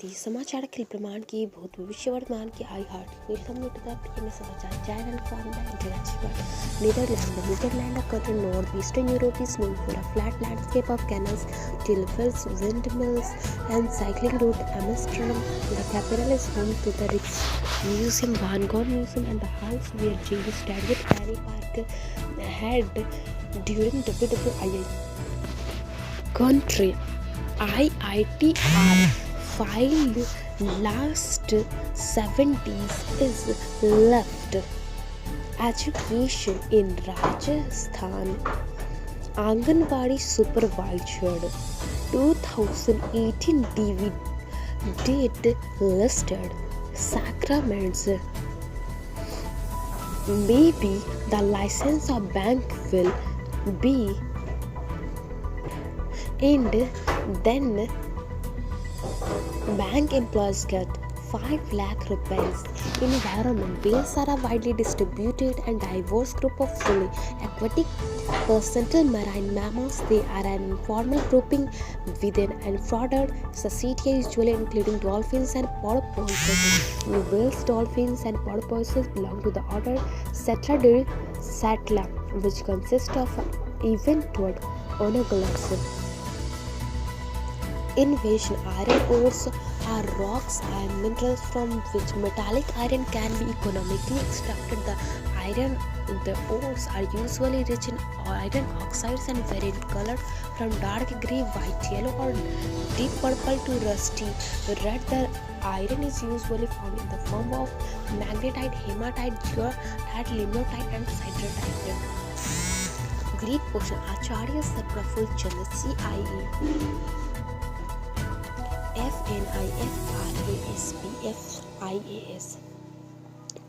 भारती समाचार अखिल ब्रह्मांड की भूत भविष्य वर्तमान की आई हार्ट welcome to the PM Samachar channel from the international Netherland. The Netherlands, a country in northeastern Europe, is known for a flat landscape of canals, tills, windmills, and cycling route. Amsterdam, the capital, is home to the Rijksmuseum, Van Gogh Museum, and the house where James David Harry Park had during WWII. Country IITR filed last 70s is left. Education in Rajasthan. Anganwadi supervisor 2018 did listed. Sacraments. Maybe the license of bank will be and then bank employees get 5 lakh rupees. Environment. Whales are a widely distributed and diverse group of fully aquatic placental marine mammals. They are an informal grouping within an ordered society, usually including dolphins and porpoises. Whales, dolphins, and porpoises belong to the order Ceratodonta, which consists of even-toed ungulates. Invasion. Iron ores are rocks and minerals from which metallic iron can be economically extracted. The ores are usually rich in iron oxides and vary in color from dark gray, white, yellow, or deep purple to rusty red. The iron is usually found in the form of magnetite, hematite, geotite, limonite, and siderite. Greek portion. Acharya Sarpraful Chandra, CIE. FNIFRASPFIAS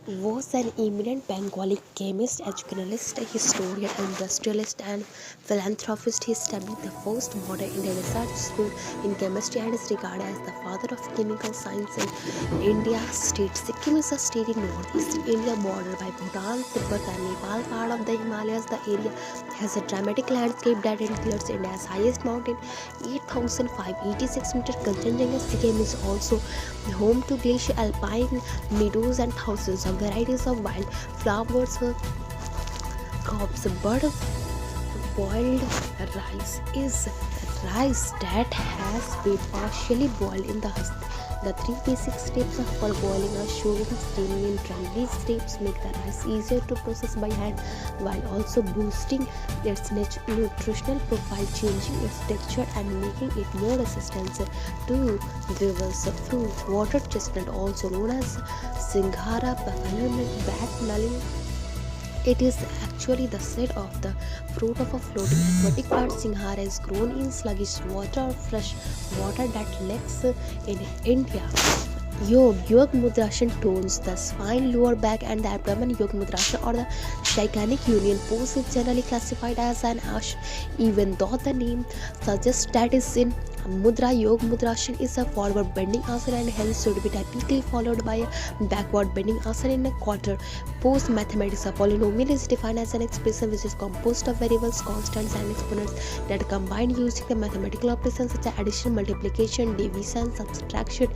was an eminent Bengali chemist, educationalist, historian, industrialist, and philanthropist. He established the first modern Indian research school in chemistry and is regarded as the father of chemical science in India. State Sikkim is a state in northeast India, bordered by Bhutan, Tibet, and Nepal. Part of the Himalayas, the area has a dramatic landscape that includes India's highest mountain, 8,586 meters. Kanchenjunga. Sikkim is also home to glacier, alpine meadows, and thousands of varieties of wild flowers, crops. But boiled rice is rice that has been partially boiled in the husk. The 3 basic steps of parboiling are shown steaming and drying. These steps make the rice easier to process by hand while also boosting its nutritional profile, changing its texture, and making it more resistant to weevils. Fruit. Water chestnut, also known as Singhara, buffalo nut, bat nulling. It is actually the seed of the fruit of a floating aquatic plant. Singhara is grown in sluggish water or fresh water that lacks in India. Yoga Mudrasana tones the spine, lower back, and the abdomen. Yoga Mudrasana, or the Shaikhanic Union pose, is generally classified as an asana, even though the name suggests that is in Mudra. Yoga Mudrasana is a forward bending asana and hence should be typically followed by a backward bending asana in a quarter pose. Mathematics. A polynomial is defined as an expression which is composed of variables, constants, and exponents that combine using the mathematical operations such as addition, multiplication, division, subtraction.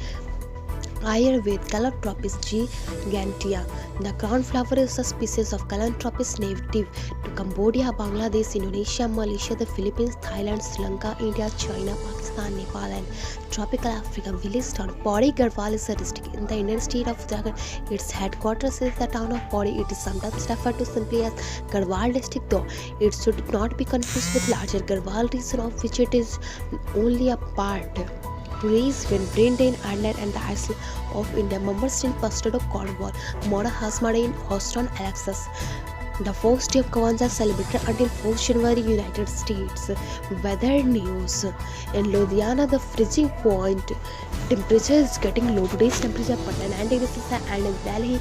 Ayurveda. Calotropis gigantea. The crown flower is a species of Calotropis native to Cambodia, Bangladesh, Indonesia, Malaysia, the Philippines, Thailand, Sri Lanka, India, China, Pakistan, Nepal, and tropical Africa. Village town. Pauri Garhwal is a district in the Indian state of Uttarakhand. Its headquarters is the town of Pauri. It is sometimes referred to simply as Garhwal district, though it should not be confused with larger Garhwal region, of which it is only a part. Today's when Britain, Ireland, and the Isle of India members in Custard of Cornwall, Mora Hasmada in Houston, Alexis. The first day of Kwanzaa celebrated until 4th January, United States. Weather news. In Ludhiana, the freezing point temperature is getting low. Today's temperature is 9 degrees Celsius, and in Delhi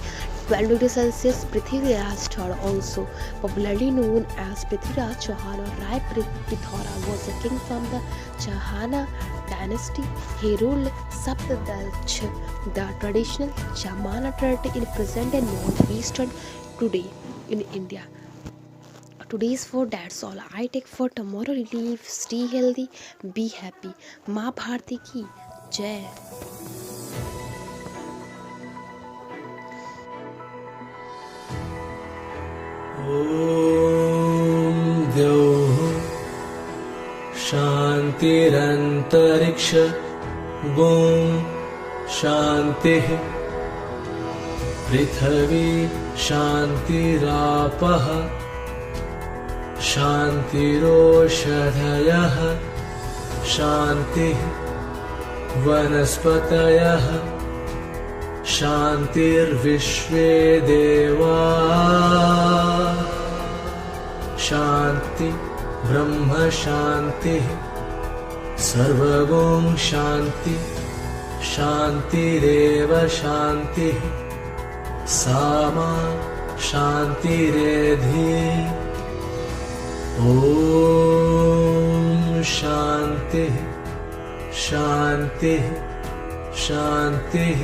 12 degrees Celsius. Prithviraj Chauhan, also popularly known as Prithviraj Chauhan or Rai Prithora, was a king from the Chauhana dynasty. He ruled Saptadsh, the traditional Chamana territory in present and northeastern today in India. Today's for that's all I take for tomorrow. Leave, stay healthy, be happy. माँ भारती की जय. ॐ द्यौः शान्तिरन्तरिक्ष गों शान्तिः पृथिवी शान्तिरापः शान्तिरोषधयः शान्तिः वनस्पतयः शान्तिर्विश्वे देवा शान्ति ब्रह्म शान्तिः सर्वगुं शान्ति शान्तिरेव शान्तिः सामा शान्तिरेधि ॐ शान्तिः शान्तिः शान्तिः।